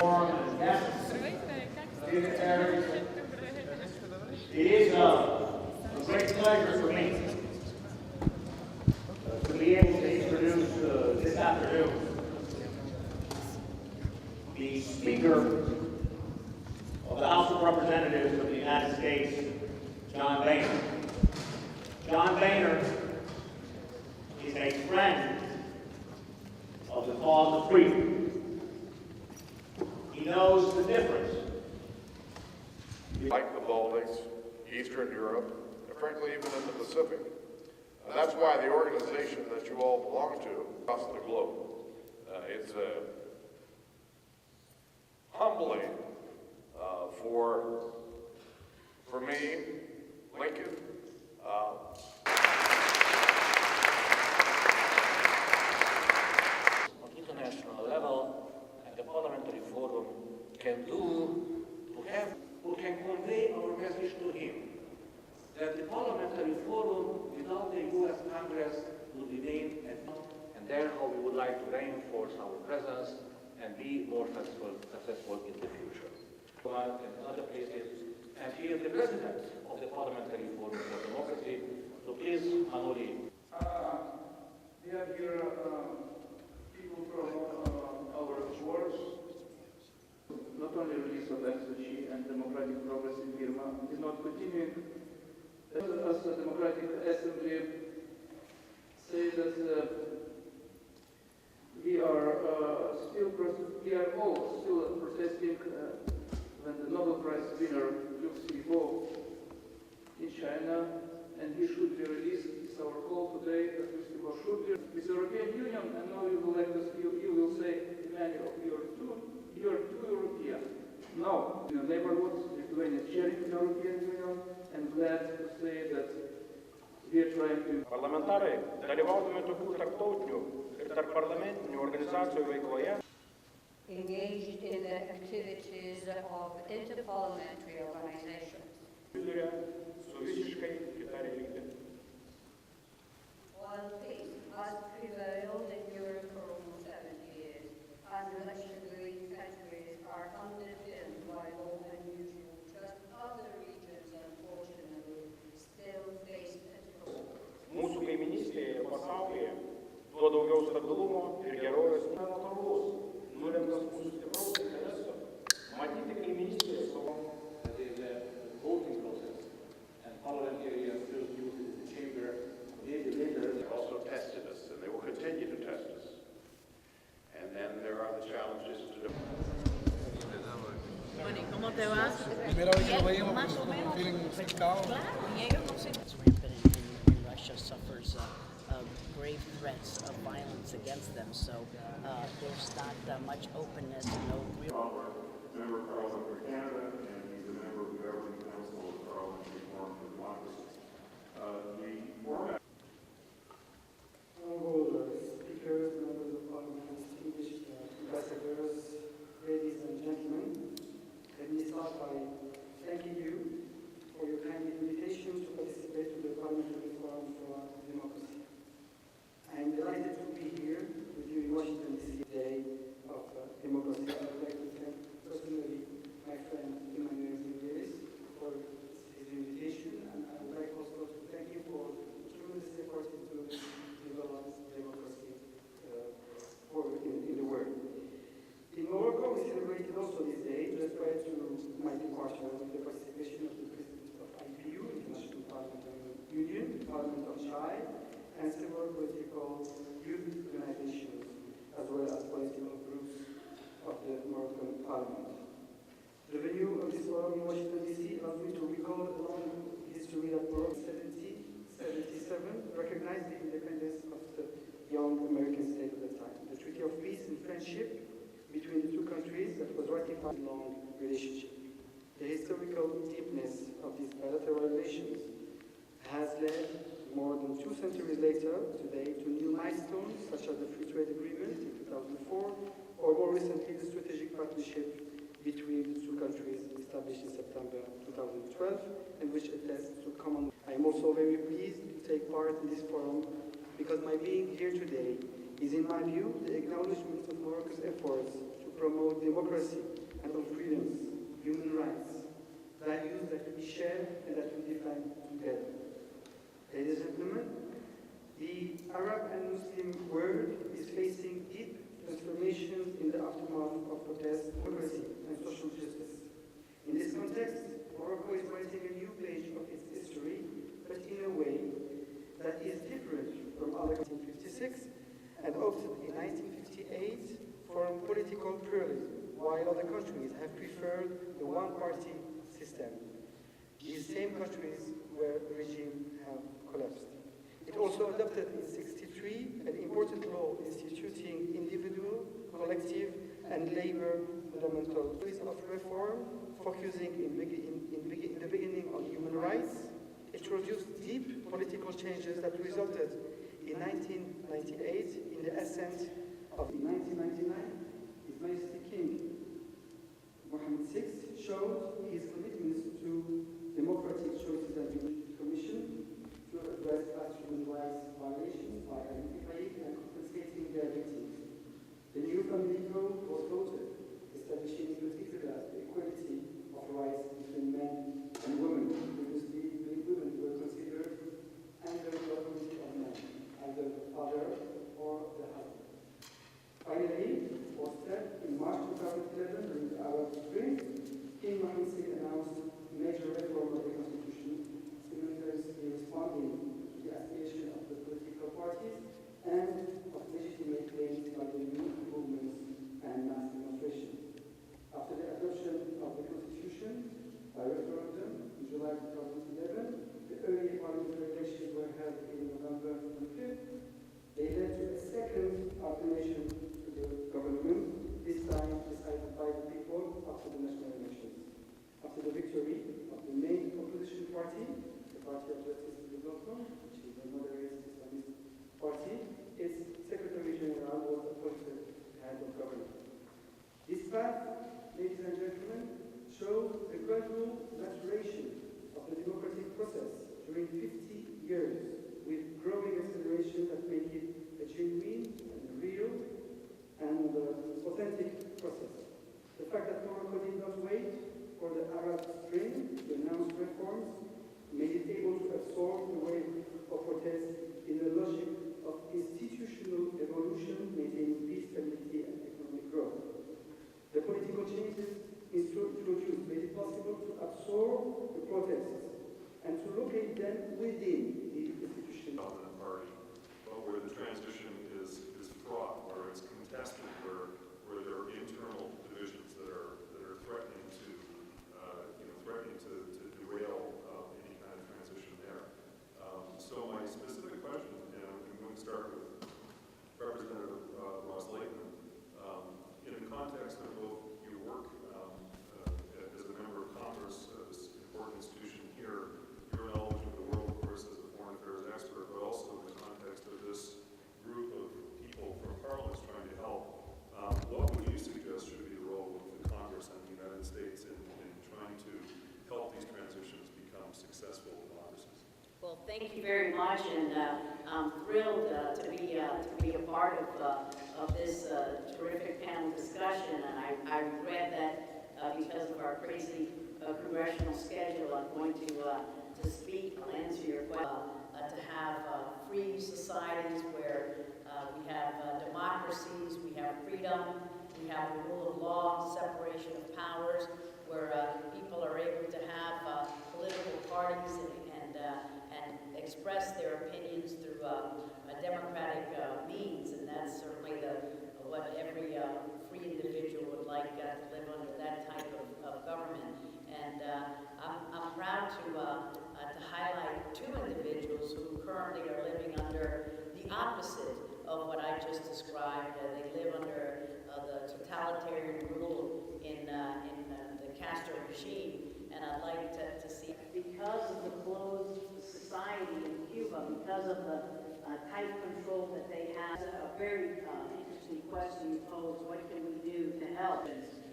reform is necessary. Dignitaries, it is a great pleasure for me to be able to introduce this afternoon the Speaker of the House of Representatives of the United States, John Boehner. John Boehner is a friend of the cause of freedom. He knows the difference. Like the Baltics, Eastern Europe, and frankly even in the Pacific. And that's why the organization that you all belong to across the globe, it's humbling for me, Lincoln, on international level, and the parliamentary forum can do to have, who can convey our message to him, that the parliamentary forum without the U.S. Congress would remain and there how we would like to reinforce our presence and be more successful in the future. But in other places, and he is the president of the Parliamentary Forum for Democracy, so please, Manoli. We have here people from our works, not only release of SOG and Democratic Progress in Burma, is not continuing. As a Democratic Assembly say that we are all still protesting when the Nobel Prize winner Liu Xiaobo in China, and he should be released. It's our call today that Liu Xiaobo should be with the European Union. And now you will say, Emmanuel, you're too European. No, the neighborhoods, Lithuania is sharing the European Union, and glad to say that we are trying to. Парламентари dalyvaudami tokių tarptautinių ir tarpparlamentinių organizacijų veikloje engaged in the activities of interparliamentary organizations. Su visiškai kita religija. While peace has prevailed in Europe for almost 70 years, and much-agreed countries are underpinned by law and usual, just other regions, unfortunately, still face it. Mūsų kaiminystėje ir pasaulyje tuo daugiau stabilumo ir gerovės natūralus, nulemtas mūsų stipraus intereso. Matyti kaiminystėje savo. That is a voting process, and parliamentary still uses the chamber. They also tested us, and they will continue to test us. And then there are the challenges to ¿Cómo te va? Primera vez que lo veíamos, un feeling fiscal. It's rampant in Russia suffers grave threats of violence against them, so there's not much openness, no real. Member of Parliament for Canada, and he's a member of the Governing Council of Parliamentary Forum for Democracy. The format. Honorable speakers, members of parliament, distinguished ambassadors, ladies and gentlemen, let me start by thanking you for your kind invitation to participate in the Parliamentary Forum for Democracy. I am delighted to be here with you in Washington, D.C. Day of Democracy. I would like to thank personally my friend Yebrez for his invitation, and I would like also to thank him for tremendous efforts into develop democracy in the world. In Morocco, we celebrated also this day, just prior to my departure, with the participation of the President of IPU, International Parliamentary Union, Parliament of Chai, and several political youth organizations, as well as political groups of the Moroccan Parliament. The venue of this forum in Washington, D.C. allows me to recall a long history that Morocco in 1777 recognized the independence of the young American state at the time. The Treaty of Peace and Friendship between the two countries that was ratified in a long relationship. The historical deepness of these bilateral relations has led, more than 2 centuries later, today, to new milestones such as the Free Trade Agreement in 2004, or more recently, the strategic partnership between the two countries established in September 2012, and which attests to common. I am also very pleased to take part in this forum because my being here today is, in my view, the acknowledgement of Morocco's efforts to promote democracy fundamental freedoms, human rights, values that we share and that we defend together. Ladies and gentlemen, the Arab and Muslim world is facing deep transformations in the aftermath of protests, democracy, and social justice. In this context, Morocco is writing a new page of its history, but in a way that is different from other 1956 and opted in 1958 for political pluralism, while other countries have preferred the one-party system. These same countries where the regime have collapsed. It also adopted in 1963 an important law instituting individual, collective, and labor fundamental ways of reform, focusing in the beginning on human rights. It introduced deep political changes that resulted in 1998 in the ascent of 1999. His Majesty King Mohammed VI showed his commitments to democratic choices and commission to address past human rights violations by identifying and compensating their victims. The new family code was voted, establishing in particular the equality of rights between men and women. Previously, women were considered under the authority of men, either the father or the husband. Finally, was set in March 2011 during the Arab Spring, King Mohammed VI announced a major reform of the constitution, simultaneously responding to the aspiration of the political parties and of legitimate claims by the youth movements and mass demonstrations. After the adoption of the constitution by referendum in July 2011, the early parliamentary elections were held in November 25th. They led to a second alternation to the government, this time decided by the people after the national elections. After the victory of the main opposition party, the Party of Justice and Development, which is a moderate Islamist party, its Secretary General was appointed head of government. This path, ladies and gentlemen, shows the gradual maturation of the democratic process during 50 years, with growing acceleration that make it a genuine and real and authentic process. The fact that Morocco did not wait for the Arab Spring to announce reforms made it able to absorb the wave of protests in the logic of institutional evolution, maintaining peace, stability, and economic growth. The political changes introduced made it possible to absorb the protests and to locate them within the institution. Dominant party, but where the transition is fraught, where it's contested, where there are internal divisions that are threatening to derail any kind of transition there. So my specific question, and I'm going to start with Representative Ros-Lehtinen, in the context of both your work as a member of Congress, this important institution here, your knowledge of the world, of course, as a foreign affairs expert, but also in the context of this group of people from parliaments trying to help, what would you suggest should be the role of the Congress and the United States in trying to help these transitions become successful democracies? Well, thank you very much, and I'm thrilled to be a part of this terrific panel discussion. And I regret that because of our crazy congressional schedule, I'm going to speak. I'll answer your question. To have free societies where we have democracies, we have freedom, we have the rule of law, separation of powers, where people are able to have political parties and express their opinions through democratic means, and that's certainly what every free individual would like to live under that type of government. And I'm proud to highlight two individuals who currently are living under the opposite of what I just described. They live under the totalitarian rule in the Castro regime, and I'd like to see, because of the closed society in Cuba, because of the tight control that they have. A very interesting question you posed: what can we do to help?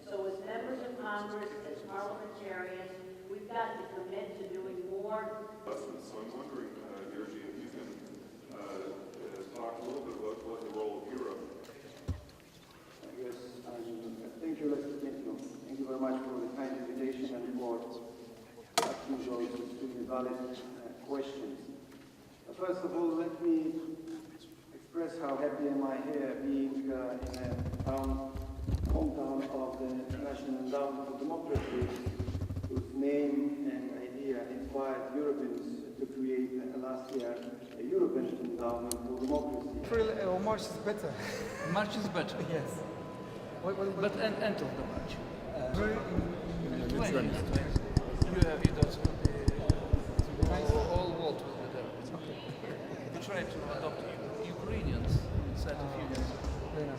So as members of Congress, as parliamentarians, we've got to commit to doing more. So I'm wondering, Yerji, if you can talk a little bit about what the role of Europe. Yes, thank you, Thank you very much for the kind invitation and for, as usual, extremely valid questions. First of all, let me express how happy am I here being in a hometown of the National Endowment for Democracy, whose name and idea inspired Europeans to create last year a European Endowment for Democracy. April or March is better. March is better. Yes. But end of the March. Very You got all world will be there. We try to adopt Ukrainians side of Union,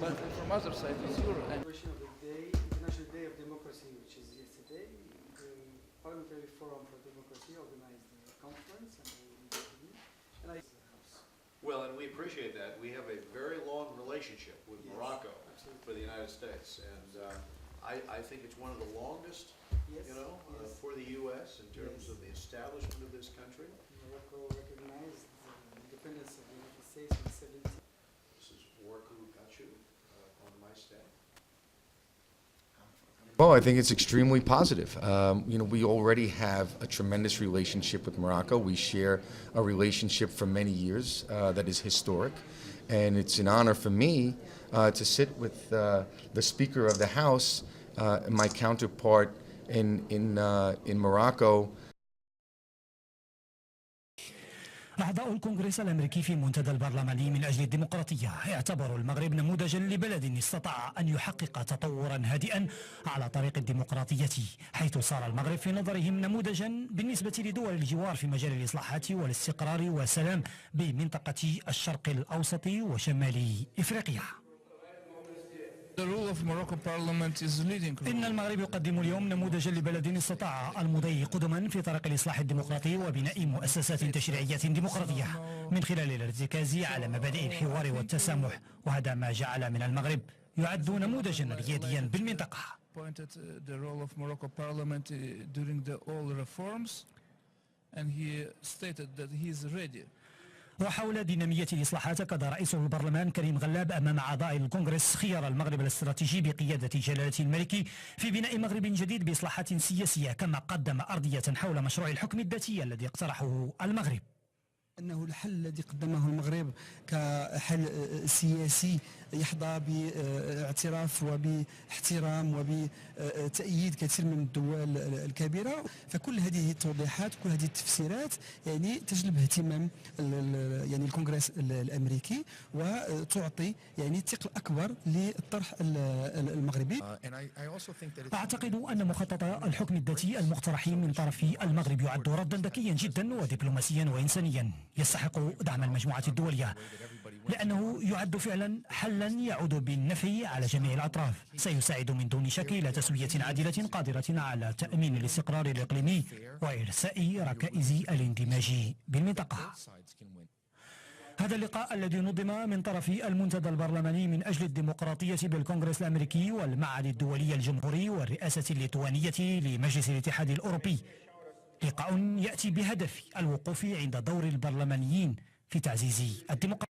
but from other side is Europe. The International Day of Democracy, which is yesterday, the Parliamentary Forum for Democracy organized a conference, Well, and we appreciate that. We have a very long relationship with Morocco for the United States, and I think it's one of the longest, for the U.S. in terms of the establishment of this country. Morocco recognized the independence of the United States in 17. This is Morocco got you on my stand. Well, I think it's extremely positive. We already have a tremendous relationship with Morocco. We share a relationship for many years that is historic, and it's an honor for me to sit with the Speaker of the House, my counterpart in Morocco. أعضاء الكونغرس الأمريكي في المنتدى البرلماني من أجل الديمقراطية اعتبروا المغرب نموذجا لبلد استطاع أن يحقق تطورا هادئا على طريق الديمقراطية، حيث صار المغرب في نظرهم نموذجا بالنسبة لدول الجوار في مجال الإصلاحات والاستقرار والسلام بمنطقة الشرق الأوسط وشمال إفريقيا. إن المغرب يقدم اليوم نموذجا لبلد استطاع المضي قدما في طريق الإصلاح الديمقراطي وبناء مؤسسات تشريعية ديمقراطية من خلال الارتكاز على مبادئ الحوار والتسامح، وهذا ما جعل من المغرب يعد نموذجا رياديا بالمنطقة. وحول دينامية الإصلاحات أكد رئيس البرلمان كريم غلاب أمام أعضاء الكونغرس خيار المغرب الاستراتيجي بقيادة جلالة الملك في بناء مغرب جديد بإصلاحات سياسية، كما قدم أرضية حول مشروع الحكم الذاتي الذي اقترحه المغرب. أنه الحل الذي قدمه المغرب كحل سياسي يحظى باعتراف وباحترام وبتأييد كثير من الدول الكبيرة، فكل هذه التوضيحات كل هذه التفسيرات تجلب اهتمام الكونغرس الأمريكي وتعطي ثقل أكبر للطرح المغربي. أعتقد أن مخطط الحكم الذاتي المقترح من طرف المغرب يعد ردا ذكيا جدا ودبلوماسيا وإنسانيا يستحق دعم المجموعة الدولية، لأنه يعد فعلا حلا يعود بالنفع على جميع الأطراف، سيساعد من دون شك إلى تسوية عادلة قادرة على تأمين الاستقرار الإقليمي وإرساء ركائز الاندماج بالمنطقة. هذا اللقاء الذي نظم من طرف المنتدى البرلماني من أجل الديمقراطية بالكونغرس الأمريكي والمعهد الدولي الجمهوري والرئاسة الليتوانية لمجلس الاتحاد الأوروبي، لقاء يأتي بهدف الوقوف عند دور البرلمانيين في تعزيز الديمقراطية.